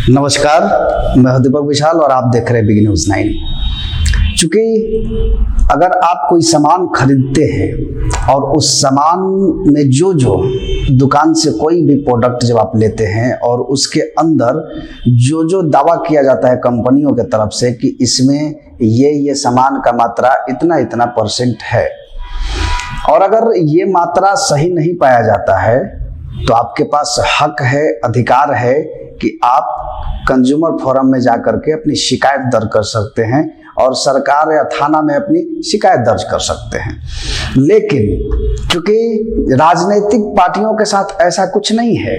नमस्कार, मैं हूं दीपक विशाल और आप देख रहे हैं बिग न्यूज़ 9। चूंकि अगर आप कोई सामान खरीदते हैं और उस सामान में जो दुकान से कोई भी प्रोडक्ट जब आप लेते हैं और उसके अंदर जो दावा किया जाता है कंपनियों की तरफ से कि इसमें ये सामान का मात्रा इतना इतना % है, और अगर ये मात्रा सही नहीं पाया जाता है तो आपके पास हक है, अधिकार है कि आप कंज्यूमर फोरम में जाकर के अपनी शिकायत दर्ज कर सकते हैं और सरकार या थाना में अपनी शिकायत दर्ज कर सकते हैं। लेकिन क्योंकि राजनीतिक पार्टियों के साथ ऐसा कुछ नहीं है,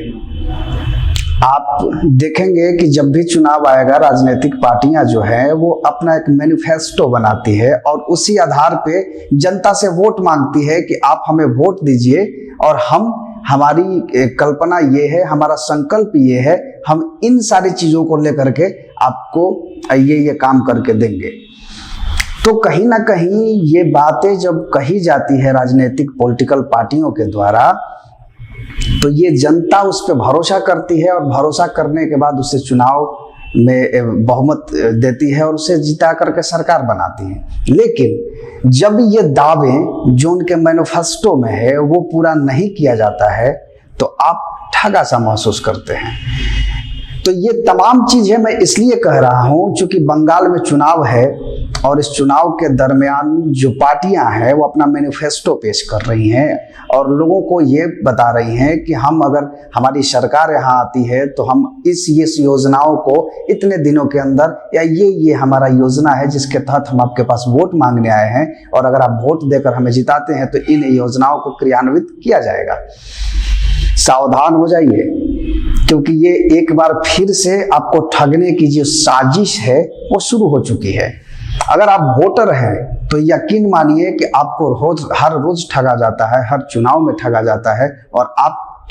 आप देखेंगे कि जब भी चुनाव आएगा राजनीतिक पार्टियां जो है वो अपना एक मैनिफेस्टो बनाती है और उसी आधार पे जनता से वोट मांगती है कि आप हमें वोट दीजिए और हमारी कल्पना ये है, हमारा संकल्प ये है, हम इन सारी चीजों को लेकर के आपको ये काम करके देंगे। तो कहीं ना कहीं ये बातें जब कही जाती है राजनीतिक पॉलिटिकल पार्टियों के द्वारा, तो ये जनता उस पर भरोसा करती है और भरोसा करने के बाद उसे चुनाव में बहुमत देती है और उसे जिता करके सरकार बनाती है। लेकिन जब ये दावे जो उनके मैनिफेस्टो में है वो पूरा नहीं किया जाता है तो आप ठगा सा महसूस करते हैं। तो ये तमाम चीजें मैं इसलिए कह रहा हूं क्योंकि बंगाल में चुनाव है और इस चुनाव के दरमियान जो पार्टियां हैं वो अपना मैनिफेस्टो पेश कर रही हैं और लोगों को ये बता रही हैं कि हम अगर हमारी सरकार यहाँ आती है तो हम इस योजनाओं को इतने दिनों के अंदर, या ये हमारा योजना है जिसके तहत हम आपके पास वोट मांगने आए हैं और अगर आप वोट देकर हमें जिताते हैं तो इन योजनाओं को क्रियान्वित किया जाएगा। सावधान हो जाइए, क्योंकि ये एक बार फिर से आपको ठगने की जो साजिश है वो शुरू हो चुकी है। अगर आप वोटर हैं तो यकीन मानिए कि आपको हर रोज ठगा जाता है, हर चुनाव में ठगा जाता है और आप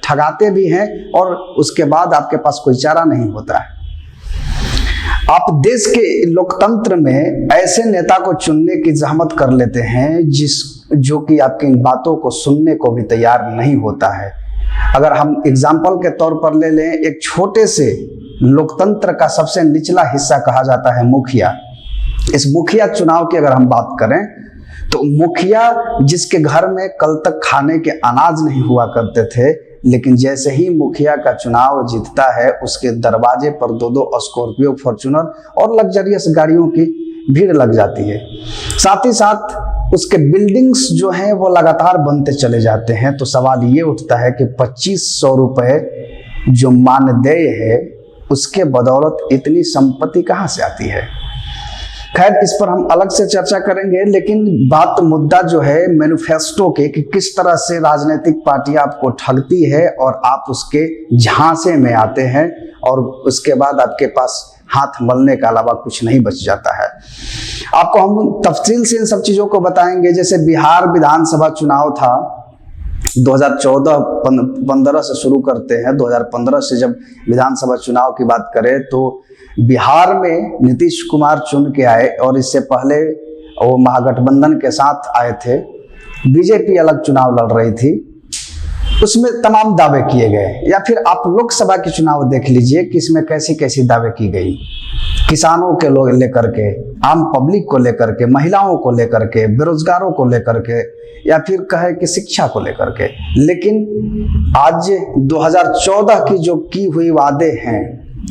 ठगाते भी हैं और उसके बाद आपके पास कोई चारा नहीं होता है। आप देश के लोकतंत्र में ऐसे नेता को चुनने की जहमत कर लेते हैं जो कि आपकी इन बातों को सुनने को भी तैयार नहीं होता है। अगर हम एग्जाम्पल के तौर पर ले लें, एक छोटे से लोकतंत्र का सबसे निचला हिस्सा कहा जाता है मुखिया। इस मुखिया चुनाव की अगर हम बात करें तो मुखिया जिसके घर में कल तक खाने के अनाज नहीं हुआ करते थे, लेकिन जैसे ही मुखिया का चुनाव जीतता है उसके दरवाजे पर दो स्कॉर्पियो, फॉर्च्यूनर और लग्जरियस गाड़ियों की भीड़ लग जाती है। साथ ही साथ उसके बिल्डिंग्स जो हैं वो लगातार बनते चले जाते हैं। तो सवाल ये उठता है कि 2500 रुपए जो मानदेय है उसके बदौलत इतनी संपत्ति कहाँ से आती है। खैर, इस पर हम अलग से चर्चा करेंगे, लेकिन मुद्दा जो है मैनिफेस्टो के कि किस तरह से राजनीतिक पार्टियां आपको ठगती है और आप उसके झांसे में आते हैं और उसके बाद आपके पास हाथ मलने के अलावा कुछ नहीं बच जाता है। आपको हम तफसील से इन सब चीजों को बताएंगे। जैसे बिहार विधानसभा चुनाव था 2014-15 से शुरू करते हैं। 2015 से जब विधानसभा चुनाव की बात करें तो बिहार में नीतीश कुमार चुन के आए और इससे पहले वो महागठबंधन के साथ आए थे। बीजेपी अलग चुनाव लड़ रही थी, उसमें तमाम दावे किए गए। या फिर आप लोकसभा के चुनाव देख लीजिए कि इसमें कैसी कैसी दावे की गई, किसानों के लोग लेकर के, आम पब्लिक को लेकर के, महिलाओं को लेकर के, बेरोजगारों को लेकर के, या फिर कहे कि शिक्षा को लेकर के। लेकिन आज 2014 की जो की हुई वादे हैं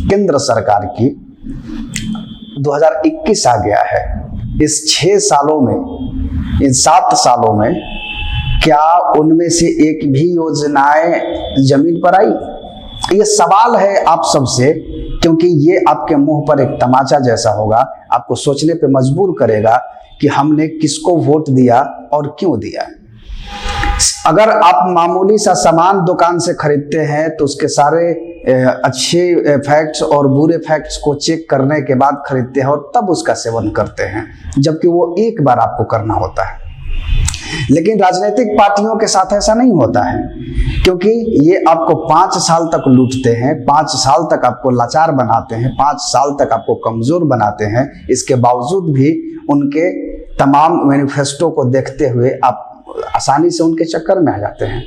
केंद्र सरकार की, 2021 आ गया है। इस 6 सालों में, इन 7 सालों में क्या उनमें से एक भी योजनाएं जमीन पर आई? ये सवाल है आप सबसे, क्योंकि ये आपके मुंह पर एक तमाचा जैसा होगा, आपको सोचने पे मजबूर करेगा कि हमने किसको वोट दिया और क्यों दिया। अगर आप मामूली सा सामान दुकान से खरीदते हैं तो उसके सारे अच्छे फैक्ट्स और बुरे फैक्ट्स को चेक करने के बाद खरीदते हैं और तब उसका सेवन करते हैं, जबकि वो एक बार आपको करना होता है। लेकिन राजनीतिक पार्टियों के साथ ऐसा नहीं होता है, क्योंकि ये आपको 5 साल तक लूटते हैं, 5 साल तक आपको लाचार बनाते हैं, 5 साल तक आपको कमजोर बनाते हैं। इसके बावजूद भी उनके तमाम मैनिफेस्टो को देखते हुए आप आसानी से उनके चक्कर में आ जाते हैं।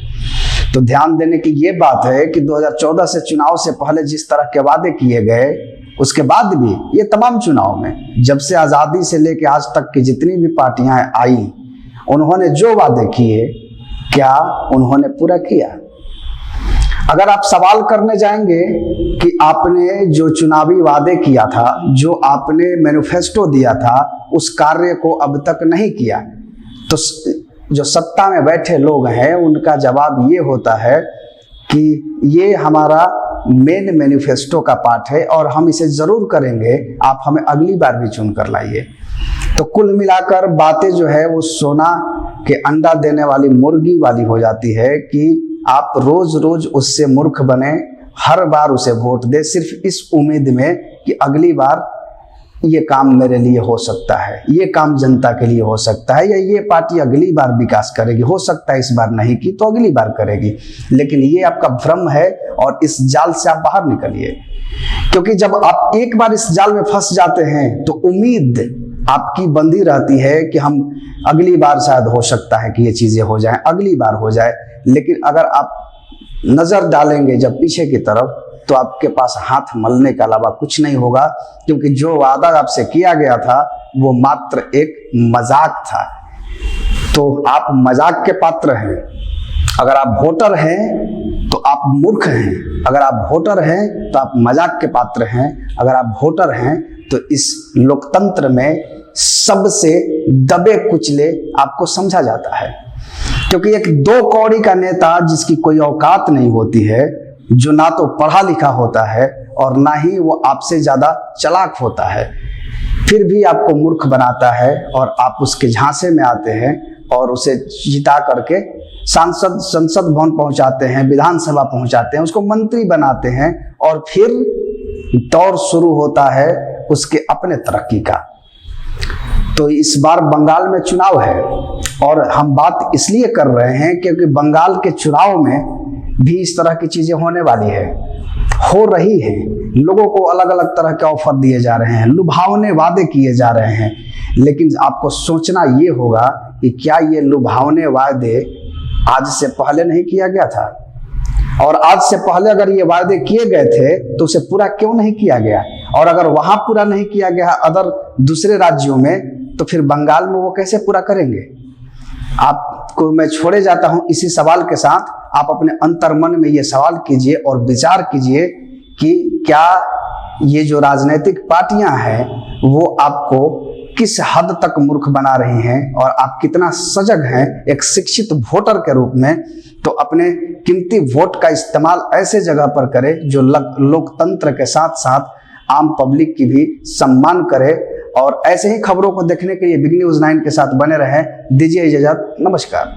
तो ध्यान देने की ये बात है कि 2014 से चुनाव से पहले जिस तरह के वादे किए गए, उसके बाद भी ये तमाम चुनाव में, जब से आज़ादी से लेकर आज तक की जितनी भी पार्टियां आई, उन्होंने जो वादे किए क्या उन्होंने पूरा किया? अगर आप सवाल करने जाएंगे कि आपने जो चुनावी वादे किया था, जो आपने मैनिफेस्टो दिया था, उस कार्य को अब तक नहीं किया, तो जो सत्ता में बैठे लोग हैं उनका जवाब ये होता है कि ये हमारा मेन मैनिफेस्टो का पार्ट है और हम इसे जरूर करेंगे, आप हमें अगली बार भी चुन कर लाइए। तो कुल मिलाकर बातें जो है वो सोना के अंडा देने वाली मुर्गी वाली हो जाती है कि आप रोज रोज उससे मूर्ख बने, हर बार उसे वोट दे, सिर्फ इस उम्मीद में कि अगली बार ये काम मेरे लिए हो सकता है, ये काम जनता के लिए हो सकता है, या ये पार्टी अगली बार विकास करेगी, हो सकता है इस बार नहीं की तो अगली बार करेगी। लेकिन ये आपका भ्रम है और इस जाल से आप बाहर निकलिए, क्योंकि जब आप एक बार इस जाल में फंस जाते हैं तो उम्मीद आपकी बंधी रहती है कि हम अगली बार शायद हो सकता है कि ये चीजें हो जाएं, अगली बार हो जाए। लेकिन अगर आप नजर डालेंगे जब पीछे की तरफ, तो आपके पास हाथ मलने के अलावा कुछ नहीं होगा, क्योंकि जो वादा आपसे किया गया था वो मात्र एक मजाक था। तो आप मजाक के पात्र हैं। अगर आप वोटर हैं तो आप मूर्ख हैं, अगर आप वोटर हैं तो आप मजाक के पात्र हैं, अगर आप वोटर हैं तो इस लोकतंत्र में सबसे दबे कुचले आपको समझा जाता है। क्योंकि एक दो कौड़ी का नेता जिसकी कोई औकात नहीं होती है, जो ना तो पढ़ा लिखा होता है और ना ही वो आपसे ज्यादा चालाक होता है, फिर भी आपको मूर्ख बनाता है और आप उसके झांसे में आते हैं और उसे जिता करके संसद भवन पहुंचाते हैं, विधानसभा पहुंचाते हैं, उसको मंत्री बनाते हैं और फिर दौर शुरू होता है उसके अपने तरक्की का। तो इस बार बंगाल में चुनाव है और हम बात इसलिए कर रहे हैं क्योंकि बंगाल के चुनाव में भी इस तरह की चीजें होने वाली है, हो रही है। लोगों को अलग अलग तरह के ऑफर दिए जा रहे हैं, लुभावने वादे किए जा रहे हैं, लेकिन आपको सोचना ये होगा कि क्या ये लुभावने वादे आज से पहले नहीं किया गया था? और आज से पहले अगर ये वादे किए गए थे तो उसे पूरा क्यों नहीं किया गया? और अगर वहां पूरा नहीं किया गया अदर दूसरे राज्यों में, तो फिर बंगाल में वो कैसे पूरा करेंगे? आपको मैं छोड़े जाता हूं इसी सवाल के साथ। आप अपने अंतर्मन में ये सवाल कीजिए और विचार कीजिए कि क्या ये जो राजनीतिक पार्टियां हैं वो आपको किस हद तक मूर्ख बना रही हैं और आप कितना सजग हैं एक शिक्षित वोटर के रूप में। तो अपने कीमती वोट का इस्तेमाल ऐसे जगह पर करें जो लोकतंत्र के साथ साथ आम पब्लिक की भी सम्मान करे। और ऐसे ही खबरों को देखने के लिए बिग न्यूज़ 9 के साथ बने रहें। दीजिए इजाजत, नमस्कार।